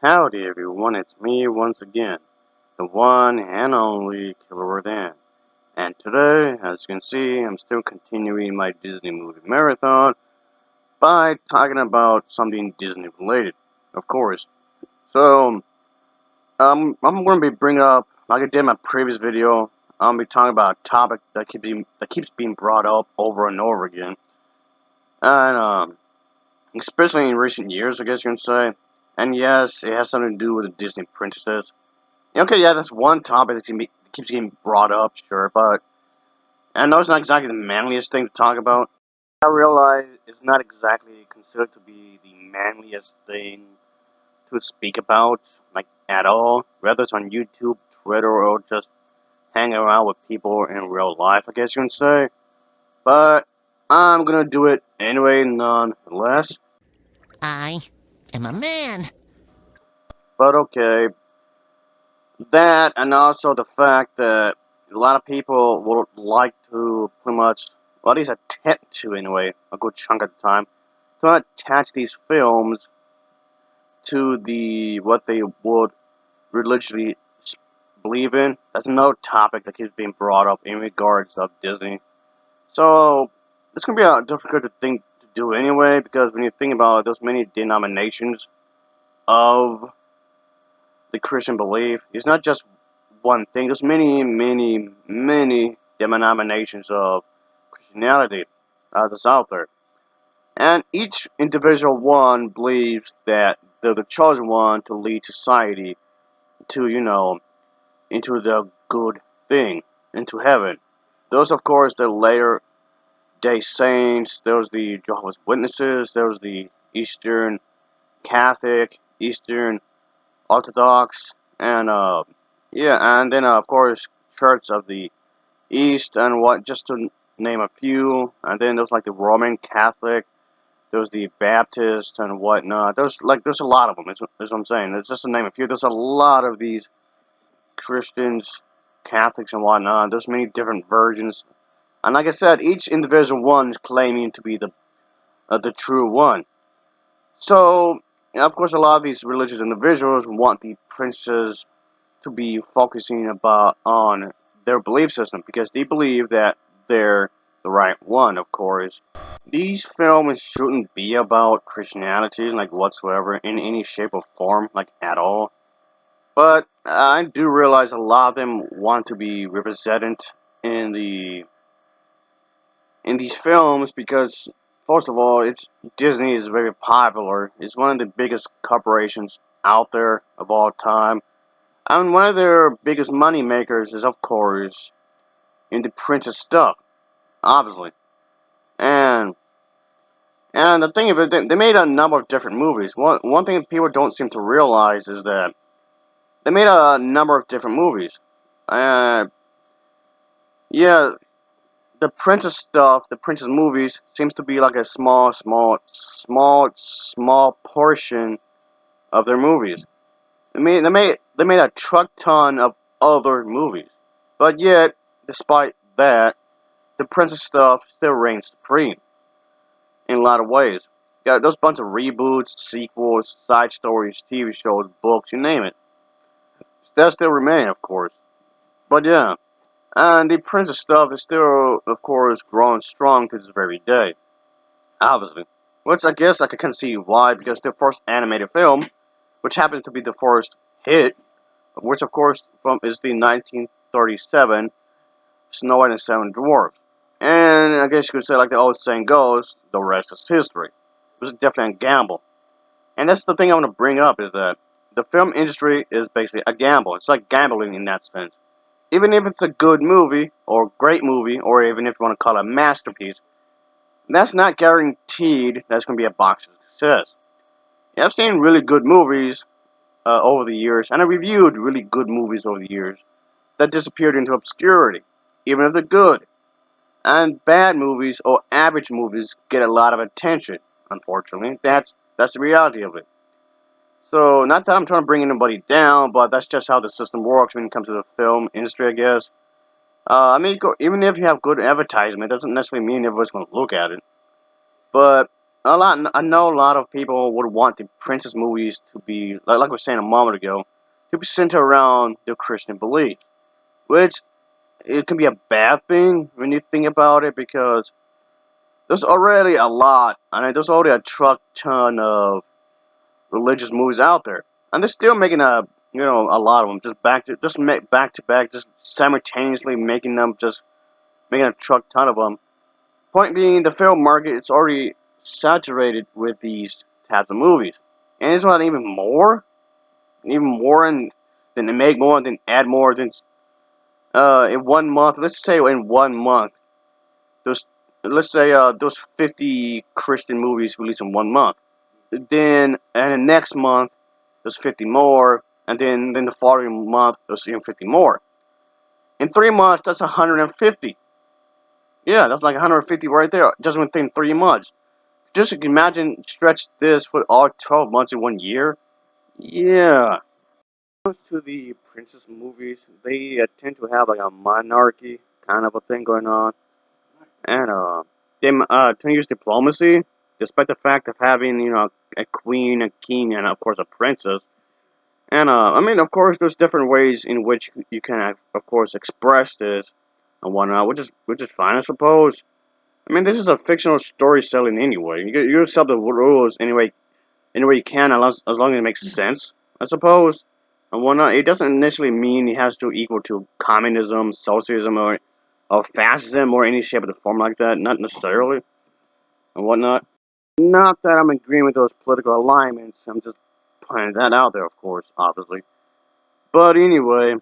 Howdy everyone, it's me once again, the one and only Killer Dan. And today, as you can see, I'm still continuing my Disney movie marathon by talking about something Disney related, of course. So, I'm going to be bringing up, like I did in my previous video, I'm going to be talking about a topic that keeps being brought up over and over again. And, especially in recent years, I guess you can say. And yes, it has something to do with the Disney princesses. Okay, yeah, that's one topic that keeps getting brought up, sure, but I know it's not exactly the manliest thing to talk about. I realize it's not exactly considered to be the manliest thing to speak about, like, at all. Whether it's on YouTube, Twitter, or just hanging around with people in real life, I guess you can say. But I'm gonna do it anyway, nonetheless. I am a man. But okay, that, and also the fact that a lot of people would like to pretty much, well, at least attempt to anyway, a good chunk of the time, to attach these films to what they would religiously believe in. That's no topic that keeps being brought up in regards of Disney. So it's gonna be a difficult thing to do anyway, because when you think about it, there's many denominations of the Christian belief. It's not just one thing. There's many denominations of Christianity that's out there. And each individual one believes that they're the chosen one to lead society to, into the good thing, into heaven. Those, of course, the later day saints, there's the Jehovah's Witnesses, there's the Eastern Catholic, Eastern Orthodox, and yeah, and then of course Church of the East, and what, just to name a few. And then there's like the Roman Catholic, there's the Baptist and whatnot. There's a lot of them. That's what I'm saying. It's just to name a few. There's a lot of these Christians, Catholics and whatnot. There's many different versions, and like I said, each individual one's claiming to be the true one. So, of course, a lot of these religious individuals want the princes to be focusing about on their belief system, because they believe that they're the right one, of course. These films shouldn't be about Christianity, like, whatsoever, in any shape or form, like, at all. But I do realize a lot of them want to be represented in these films because, first of all, it's Disney is very popular. It's one of the biggest corporations out there of all time. And one of their biggest money makers is, of course, in the princess stuff, obviously. And the thing of it, they made a number of different movies. One thing that people don't seem to realize is that they made a number of different movies. Uh, yeah, the princess stuff, the princess movies, seems to be like a small portion of their movies. They made a truck ton of other movies, but yet, despite that, the princess stuff still reigns supreme in a lot of ways. Yeah, there's a bunch of reboots, sequels, side stories, TV shows, books, you name it. That still remain, of course. But yeah, and the princess stuff is still, of course, growing strong to this very day. Obviously. Which I guess I can kind of see why, because their first animated film, which happens to be the first hit, which of course is the 1937 Snow White and the Seven Dwarfs. And I guess you could say, like the old saying goes, the rest is history. It was definitely a gamble. And that's the thing I want to bring up, is that the film industry is basically a gamble. It's like gambling in that sense. Even if it's a good movie, or great movie, or even if you want to call it a masterpiece, that's not guaranteed that's going to be a box of success. Yeah, I've seen really good movies over the years, and I reviewed really good movies over the years that disappeared into obscurity, even if they're good. And bad movies or average movies get a lot of attention. Unfortunately, that's the reality of it. So, not that I'm trying to bring anybody down, but that's just how the system works when it comes to the film industry, I guess. I mean, even if you have good advertisement, it doesn't necessarily mean everybody's going to look at it. But I know a lot of people would want the princess movies to be like we were saying a moment ago, to be centered around their Christian beliefs, which it can be a bad thing when you think about it because there's already a lot. I mean, there's already a truck ton of religious movies out there, and they're still making a lot of them just make back to back, just simultaneously making them, just making a truck ton of them. Point being, the film market is already saturated with these types of movies, and it's not even more, and then they make more, then add more, then in 1 month. Let's say in 1 month, there's let's say there's 50 Christian movies released in 1 month. Then and the next month there's 50 more, and then the following month there's even 50 more. In 3 months, that's 150. Yeah, that's like 150 right there, just within 3 months. Just imagine stretch this for all 12 months in 1 year. Yeah. When it comes to the princess movies, they tend to have like a monarchy kind of a thing going on, and they tend to use diplomacy, despite the fact of having a queen, a king, and of course a princess. And I mean, of course, there's different ways in which you can, of course, express this and whatnot, which is fine, I suppose. I mean, this is a fictional story selling anyway. You sell the rules anyway you can, as long as it makes sense, I suppose, and whatnot. It doesn't initially mean it has to equal to communism, socialism, or fascism, or any shape of the form like that. Not necessarily, and whatnot. Not that I'm agreeing with those political alignments. I'm just pointing that out there, of course, obviously. But anyway,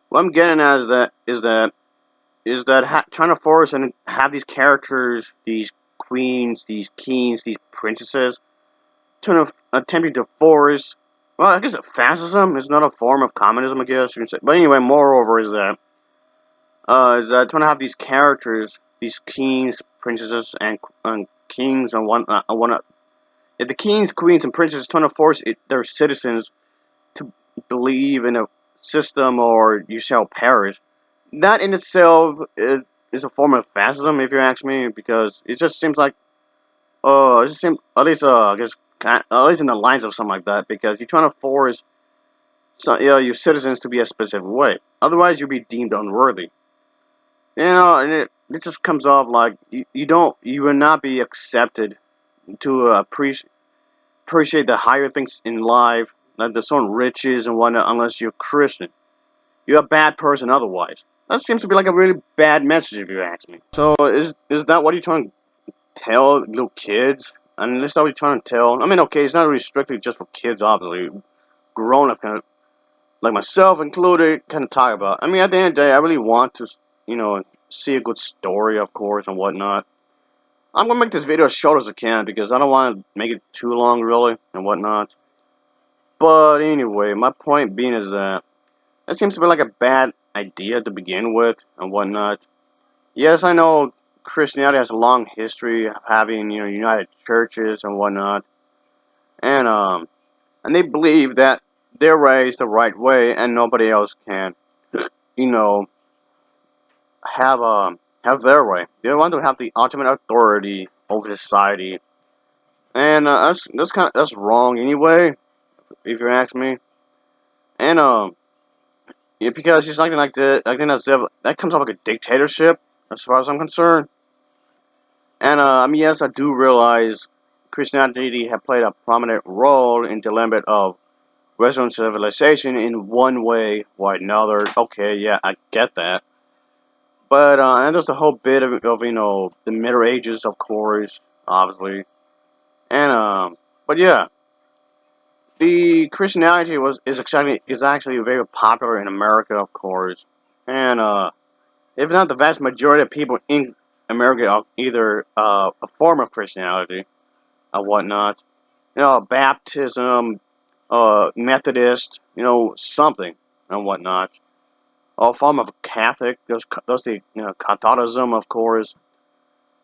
what I'm getting at is that trying to force and have these characters, these queens, these kings, these princesses, attempting to force. Well, I guess fascism is not a form of communism, I guess you can say. But anyway, moreover, is that trying to have these characters, these kings, princesses, and kings, and whatnot. If the kings, queens, and princes trying to force their citizens to believe in a system, or you shall perish, that in itself is a form of fascism, if you ask me, because it just seems like, it just seems, at least, I guess, at least in the lines of something like that, because you're trying to force your citizens to be a specific way. Otherwise, you'll be deemed unworthy. And it just comes off like you will not be accepted to appreciate the higher things in life, like the certain riches and whatnot, unless you're Christian. You're a bad person otherwise. That seems to be like a really bad message, if you ask me. So is that what you're trying to tell little kids? And is that what you're trying to tell? I mean, okay, it's not really strictly just for kids, obviously. Grown up kind of, like myself included, kind of talk about. I mean, at the end of the day, I really want to, see a good story, of course, and whatnot. I'm gonna make this video as short as I can because I don't want to make it too long, really, and whatnot. But anyway, my point being is that it seems to be like a bad idea to begin with and whatnot. Yes, I know Christianity has a long history of having, united churches and whatnot, and and they believe that their way is the right way, and nobody else can, you know, have their way. They want to have the ultimate authority over society, and that's wrong anyway, if you ask me. And yeah, because it's something like that, I think that comes off like a dictatorship, as far as I'm concerned. And I mean, yes, I do realize Christianity had played a prominent role in development of Western civilization in one way or another. Okay, yeah, I get that. But and there's a whole bit of the Middle Ages, of course, obviously. And but yeah, the Christianity is actually very popular in America, of course. And if not the vast majority of people in America are either a form of Christianity or whatnot. Baptism, Methodist, something and whatnot. A form of Catholic. There's the Catholicism, of course,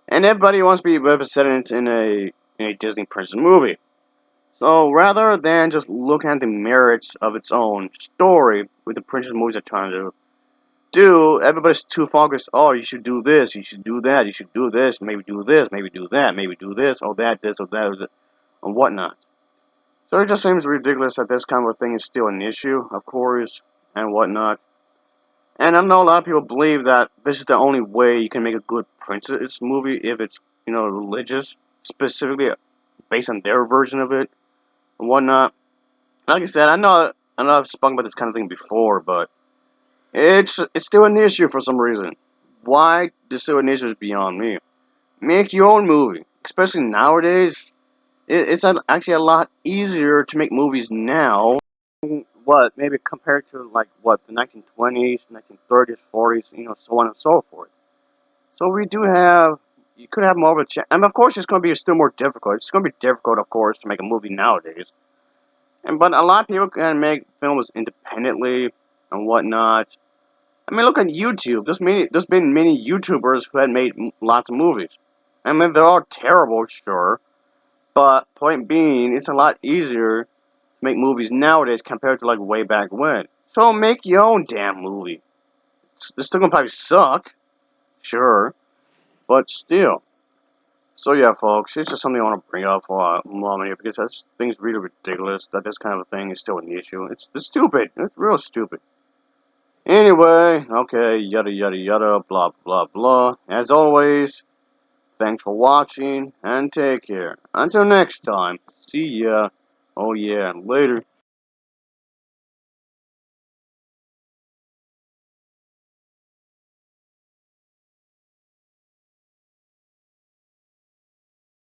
and everybody wants to be represented in a Disney princess movie. So rather than just looking at the merits of its own story, with the princess movies are trying to do, do, everybody's too focused. Oh, you should do this, you should do that, you should do this, maybe do this, maybe do that, maybe do this, or that, this, or that, or whatnot. So it just seems ridiculous that this kind of a thing is still an issue, of course, and whatnot. And I know a lot of people believe that this is the only way you can make a good princess movie if it's, religious, specifically based on their version of it and whatnot. Like I said, I know I've spoken about this kind of thing before, but it's still an issue for some reason. Why this still an issue is beyond me. Make your own movie, especially nowadays. It's actually a lot easier to make movies now. What maybe compared to like what the 1920s, 1930s, 40s, so on and so forth. So we do have. You could have more of a chance. And of course, it's going to be still more difficult. It's going to be difficult, of course, to make a movie nowadays. But a lot of people can make films independently and whatnot. I mean, look at YouTube. There's been many YouTubers who had made lots of movies. I mean, they're all terrible, sure. But point being, it's a lot easier to make movies nowadays compared to like way back when. So make your own damn movie. It's still gonna probably suck, sure, but still. So yeah, folks, it's just something I want to bring up for a moment here because I just think it's really ridiculous that this kind of a thing is still an issue. It's stupid. It's real stupid. Anyway, okay, yada yada yada, blah blah blah. As always, thanks for watching and take care. Until next time, see ya. Oh yeah, later.